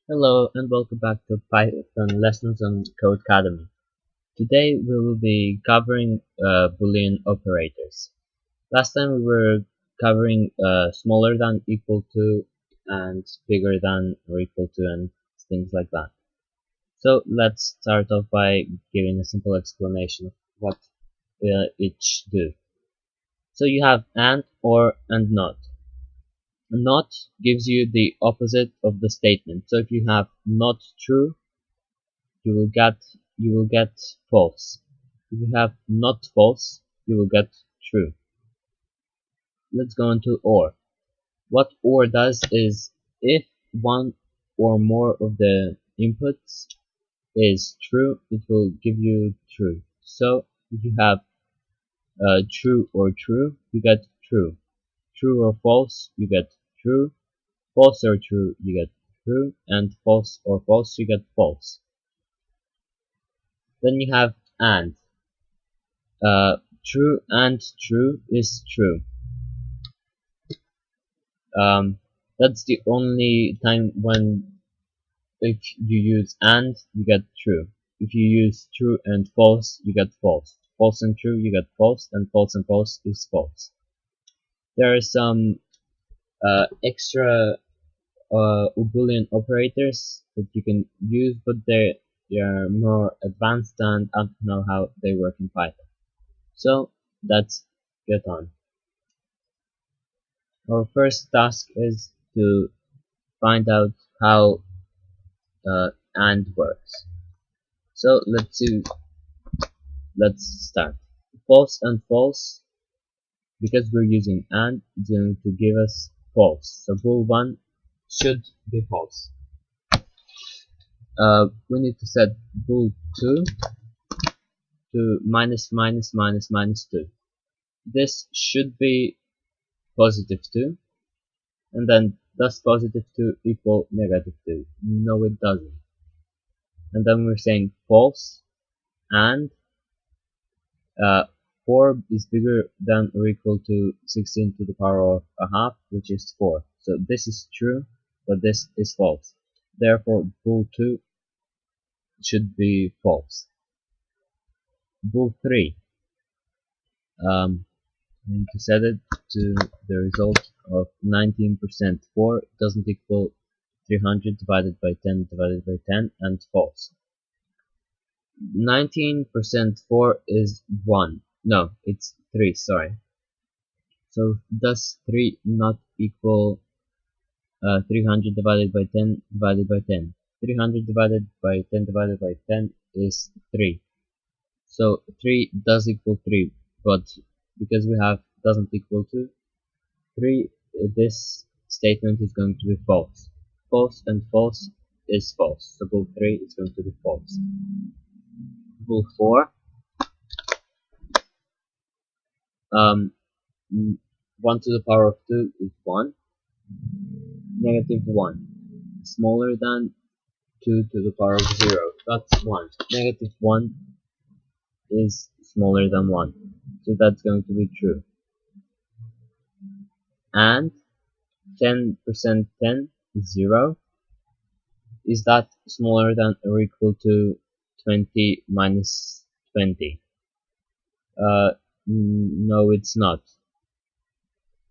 Hello and welcome back to Python lessons on Codecademy. Today we will be covering Boolean operators. Last time we were covering smaller than equal to and bigger than or equal to and things like that. So let's start off by giving a simple explanation of what each do. So you have and, or, and not. Not gives you the opposite of the statement. So if you have not true, you will get false. If you have not false, you will get true. Let's go into or. What or does is if one or more of the inputs is true, it will give you true. So if you have true or true, you get true. True or false, you get true. False or true, you get true. And false or false, you get false. Then you have and. True and true is true. That's the only time when if you use and, you get true. If you use true and false, you get false. False and true, you get false, and false is false. There are some extra Boolean operators that you can use, but they are more advanced and I don't know how they work in Python. So let's get on. Our first task is to find out how and works. So let's start. False and false, because we're using and, it's going to give us false. So bool 1 should be false. We need to set bool 2 to minus 2. This should be positive 2, and then does positive 2 equal negative 2? No, it doesn't. And then we're saying false and 4 is bigger than or equal to 16 to the power of a half, which is 4. So this is true, but this is false. Therefore, bool 2 should be false. Bool 3. We need to set it to the result of 19% 4 doesn't equal 300 divided by 10 divided by 10, and false. 19% 4 is 1. No, it's 3, sorry. So does 3 not equal 300 divided by 10 divided by 10? 300 divided by 10 divided by 10 is 3. So 3 does equal 3, but because we have doesn't equal to 3, this statement is going to be false. False and false is false. So bool 3 is going to be false. Bool 4. 1 to the power of 2 is 1. Negative 1. Smaller than 2 to the power of 0. That's 1. Negative 1 is smaller than 1. So that's going to be true. And 10% 10 is 0. Is that smaller than or equal to 20 minus 20? No, it's not.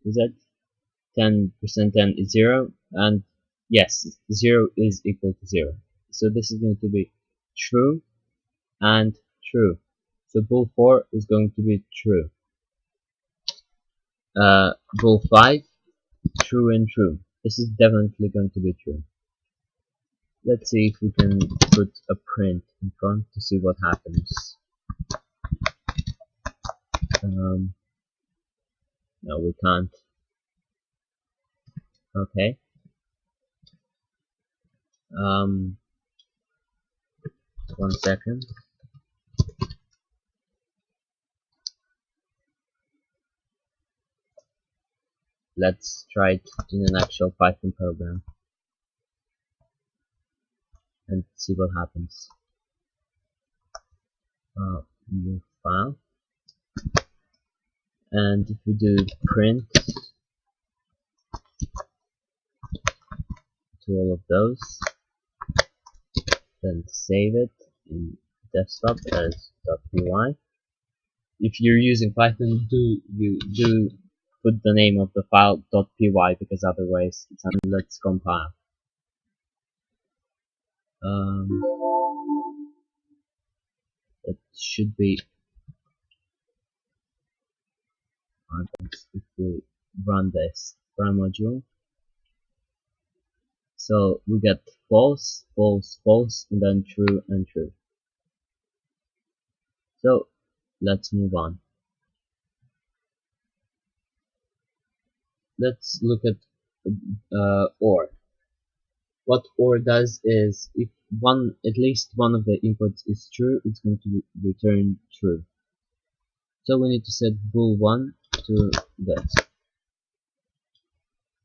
Is it? 10% 10 is 0, and yes, 0 is equal to 0. So this is going to be true and true. So bool 4 is going to be true. Bool 5, true and true. This is definitely going to be true. Let's see if we can put a print in front to see what happens. No, we can't. Okay. 1 second. Let's try it in an actual Python program and see what happens. New file, and if we do print to all of those, then save it in desktop as .py. If you're using Python, do put the name of the file .py, because otherwise it's let's compile. It should be if we run this run module. So we get false, false, false, and then true and true. So let's move on. Let's look at OR. What OR does is, if at least one of the inputs is true, it's going to return true. So we need to set bool1 to this.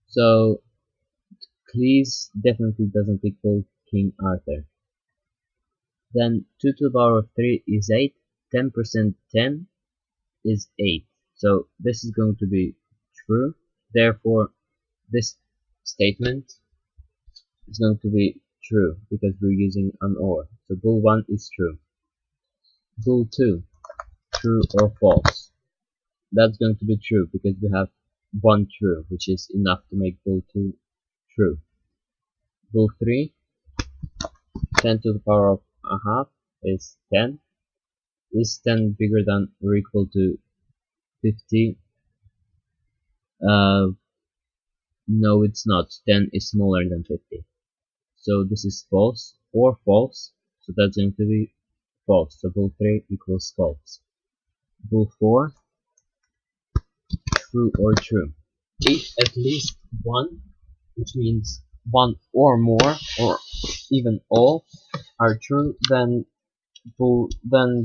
So please definitely doesn't equal King Arthur. Then 2 to the power of 3 is 8, 10% 10 is 8. So this is going to be true. Therefore, this statement is going to be true because we're using an OR. So bool1 is true. Bool2, true or false. That's going to be true because we have one true, which is enough to make bool2 true. Bool3, 10 to the power of a half is 10. Is 10 bigger than or equal to 50? No, it's not. 10 is smaller than 50. So this is false or false. So that's going to be false. So bool3 equals false. Bool4, true or true. If at least one, which means one or more, or even all, are true, then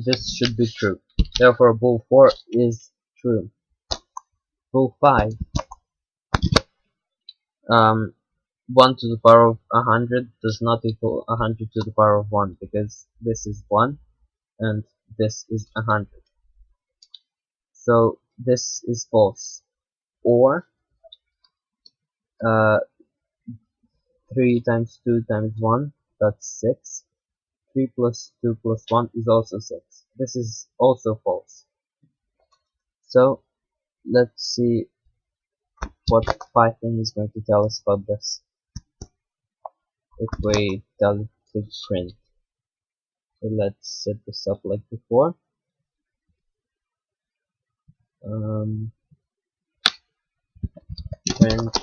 this should be true. Therefore, bool4 is true. Bool5, 1 to the power of 100 does not equal 100 to the power of 1, because this is 1 and this is 100. So this is false. Or 3 times 2 times 1, that's 6. 3 plus 2 plus 1 is also 6. This is also false. So let's see what Python is going to tell us about this. If we tell it to print. So let's set this up like before. Print